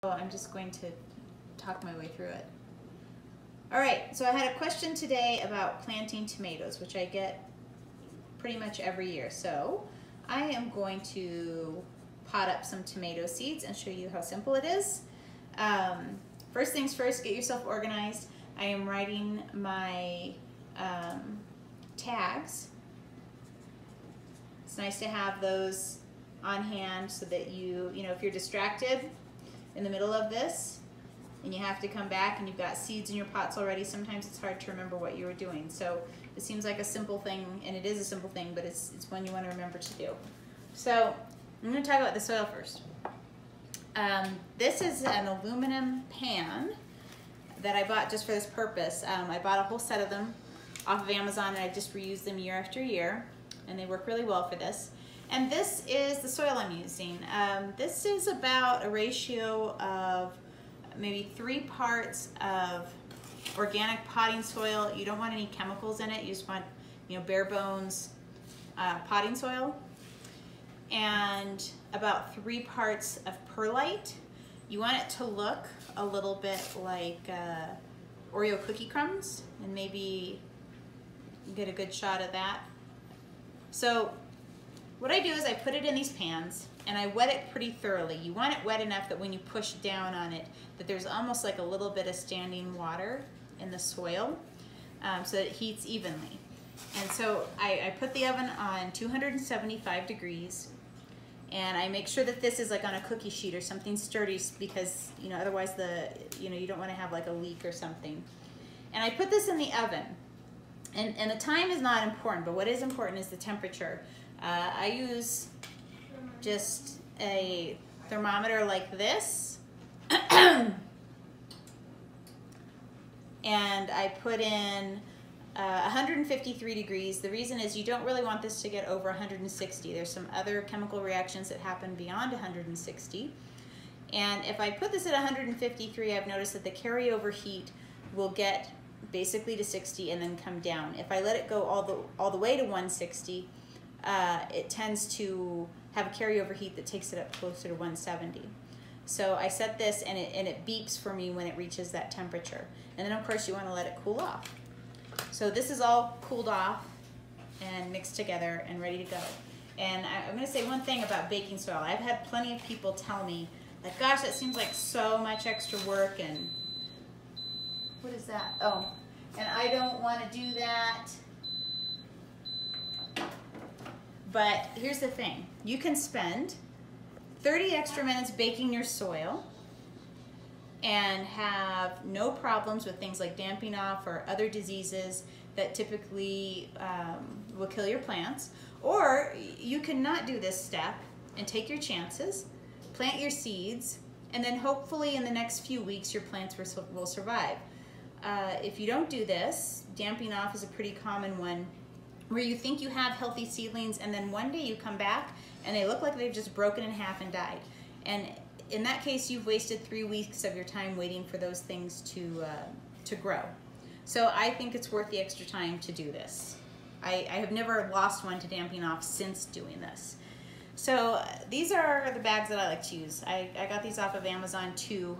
So I'm just going to talk my way through it. All right, so I had a question today about planting tomatoes, which I get pretty much every year. So I am going to pot up some tomato seeds and show you how simple it is. First things first, get yourself organized. I am writing my tags. It's nice to have those on hand so that you know, if you're distracted in the middle of this and you have to come back and you've got seeds in your pots already, sometimes it's hard to remember what you were doing. So it seems like a simple thing, and it is a simple thing, but it's one you want to remember to do. So I'm going to talk about the soil first. This is an aluminum pan that I bought just for this purpose. I bought a whole set of them off of Amazon, and I just reused them year after year, and they work really well for this. And this is the soil I'm using. This is about a ratio of maybe 3 parts of organic potting soil. You don't want any chemicals in it. You just want, you know, bare bones potting soil. And about 3 parts of perlite. You want it to look a little bit like Oreo cookie crumbs, and maybe get a good shot of that. So what I do is I put it in these pans and I wet it pretty thoroughly. You want it wet enough that when you push down on it, that there's almost like a little bit of standing water in the soil, so that it heats evenly. And so I put the oven on 275 degrees, and I make sure that this is like on a cookie sheet or something sturdy, because you know, otherwise you don't want to have like a leak or something. And I put this in the oven, and the time is not important, but what is important is the temperature. I use just a thermometer like this, and I put in 153 degrees. The reason is you don't really want this to get over 160. There's some other chemical reactions that happen beyond 160. And if I put this at 153, I've noticed that the carryover heat will get basically to 60 and then come down. If I let it go all the way to 160, it tends to have a carryover heat that takes it up closer to 170. So I set this, and it beeps for me when it reaches that temperature. And then of course you want to let it cool off. So this is all cooled off and mixed together and ready to go. And I'm going to say one thing about baking soil. I've had plenty of people tell me, like, gosh, that seems like so much extra work, and what is that? Oh, and I don't want to do that. But here's the thing. You can spend 30 extra minutes baking your soil and have no problems with things like damping off or other diseases that typically will kill your plants. Or you can not do this step and take your chances, plant your seeds, and then hopefully in the next few weeks your plants will survive. If you don't do this, damping off is a pretty common one, where you think you have healthy seedlings, and then one day you come back and they look like they've just broken in half and died. And in that case, you've wasted 3 weeks of your time waiting for those things to grow. So I think it's worth the extra time to do this. I have never lost one to damping off since doing this. So these are the bags that I like to use. I got these off of Amazon too.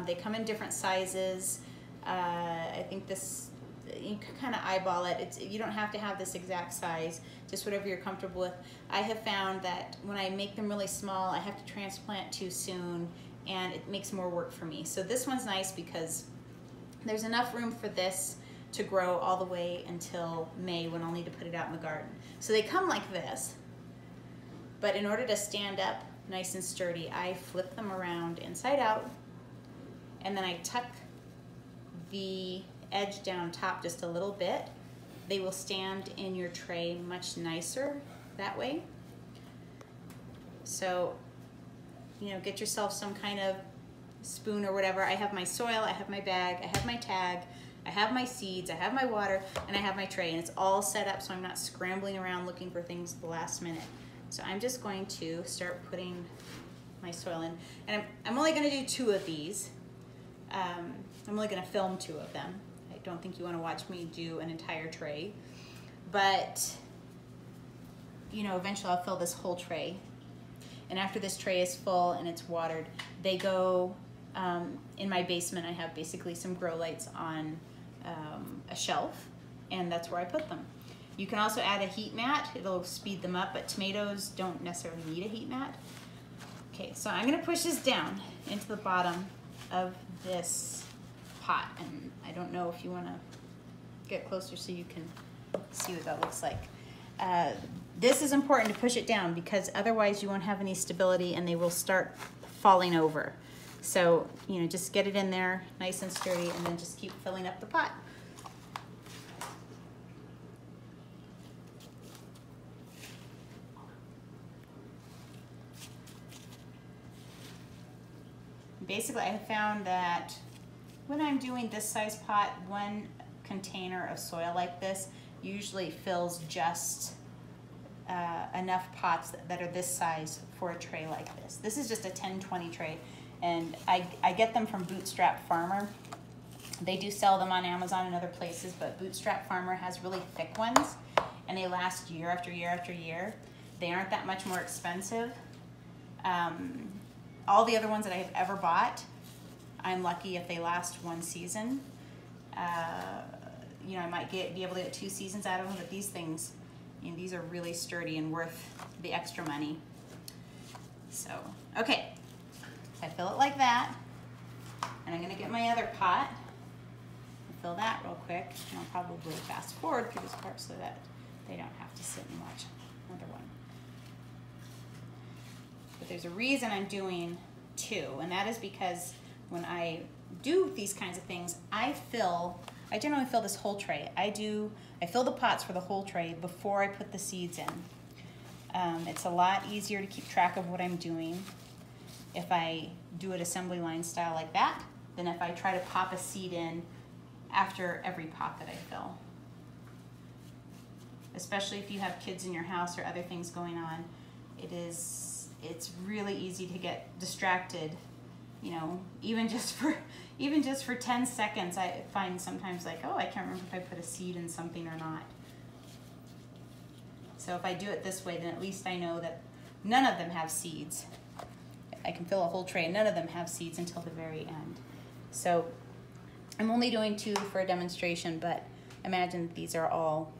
They come in different sizes. I think this, you can kind of eyeball it. You don't have to have this exact size, just whatever you're comfortable with. I have found that when I make them really small, I have to transplant too soon, and it makes more work for me. So this one's nice because there's enough room for this to grow all the way until May, when I'll need to put it out in the garden. So they come like this, but in order to stand up nice and sturdy, I flip them around inside out, and then I tuck the edge down top just a little bit. They will stand in your tray much nicer that way. So, you know, get yourself some kind of spoon or whatever. I have my soil, I have my bag, I have my tag, I have my seeds, I have my water, and I have my tray, and it's all set up so I'm not scrambling around looking for things at the last minute. So I'm just going to start putting my soil in, and I'm only going to do 2 of these. I'm only going to film 2 of them. I don't think you want to watch me do an entire tray, but you know, eventually I'll fill this whole tray. And after this tray is full and it's watered, they go In my basement, I have basically some grow lights on a shelf, and that's where I put them. You can also add a heat mat. It'll speed them up, but tomatoes don't necessarily need a heat mat. Okay, so I'm gonna push this down into the bottom of this pot, and I don't know if you wanna get closer so you can see what that looks like. This is important to push it down because otherwise you won't have any stability and they will start falling over. So, you know, just get it in there nice and sturdy and then just keep filling up the pot. Basically, I have found that when I'm doing this size pot, one container of soil like this usually fills just enough pots that are this size for a tray like this. This is just a 10-20 tray, and I get them from Bootstrap Farmer. They do sell them on Amazon and other places, but Bootstrap Farmer has really thick ones, and they last year after year after year. They aren't that much more expensive. All the other ones that I have ever bought, I'm lucky if they last one season. You know, I might be able to get 2 seasons out of them, but these things, you know, these are really sturdy and worth the extra money. So, okay, I fill it like that, and I'm gonna get my other pot and fill that real quick, and I'll probably fast forward through this part so that they don't have to sit and watch another one. But there's a reason I'm doing 2, and that is because when I do these kinds of things, I generally fill this whole tray. I fill the pots for the whole tray before I put the seeds in. It's a lot easier to keep track of what I'm doing if I do it assembly line style like that than if I try to pop a seed in after every pot that I fill. Especially if you have kids in your house or other things going on, it's really easy to get distracted. You know, even just for 10 seconds, I find sometimes like, oh, I can't remember if I put a seed in something or not. So if I do it this way, then at least I know that none of them have seeds. I can fill a whole tray and none of them have seeds until the very end. So I'm only doing 2 for a demonstration, but imagine these are all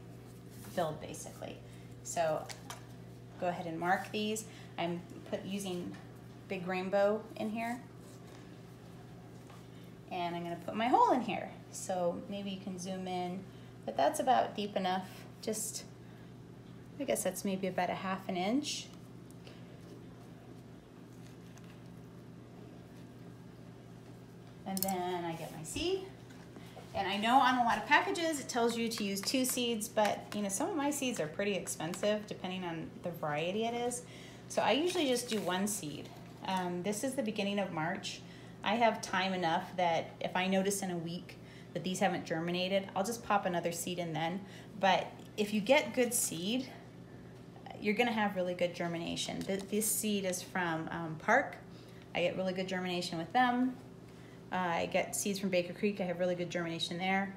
filled basically. So go ahead and mark these. I'm using Big Rainbow in here. And I'm gonna put my hole in here. So maybe you can zoom in, but that's about deep enough. Just, I guess that's maybe about a ½ inch. And then I get my seed. And I know on a lot of packages it tells you to use 2 seeds, but you know, some of my seeds are pretty expensive depending on the variety it is. So I usually just do 1 seed. This is the beginning of March. I have time enough that if I notice in a week that these haven't germinated, I'll just pop another seed in then. But if you get good seed, you're gonna have really good germination. This seed is from Park. I get really good germination with them. I get seeds from Baker Creek. I have really good germination there.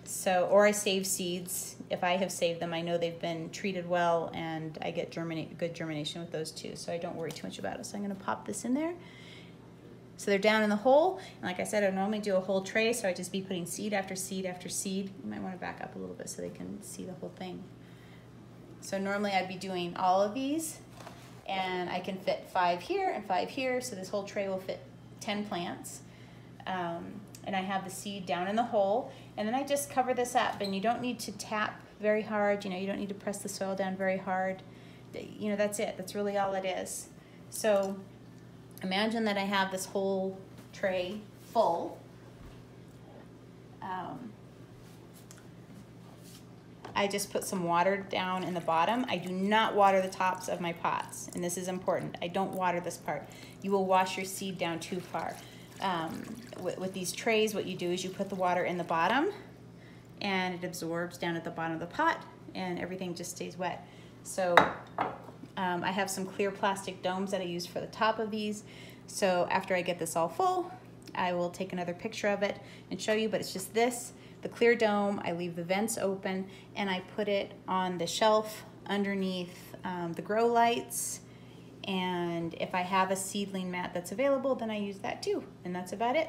So, or I save seeds. If I have saved them, I know they've been treated well, and I get good germination with those too. So I don't worry too much about it. So I'm gonna pop this in there. So they're down in the hole, and like I said, I normally do a whole tray, so I just be putting seed after seed after seed. You might want to back up a little bit so they can see the whole thing. So normally I'd be doing all of these, and I can fit 5 here and 5 here, so this whole tray will fit 10 plants. And I have the seed down in the hole, and then I just cover this up, and you don't need to tap very hard, you know, you don't need to press the soil down very hard. You know, that's it, that's really all it is. So imagine that I have this whole tray full. I just put some water down in the bottom. I do not water the tops of my pots, and this is important. I don't water this part. You will wash your seed down too far. With these trays, what you do is you put the water in the bottom, and it absorbs down at the bottom of the pot, and everything just stays wet. So I have some clear plastic domes that I use for the top of these. So after I get this all full, I will take another picture of it and show you, but it's just this, the clear dome. I leave the vents open, and I put it on the shelf underneath the grow lights, And if I have a seedling mat that's available, then I use that too. And that's about it.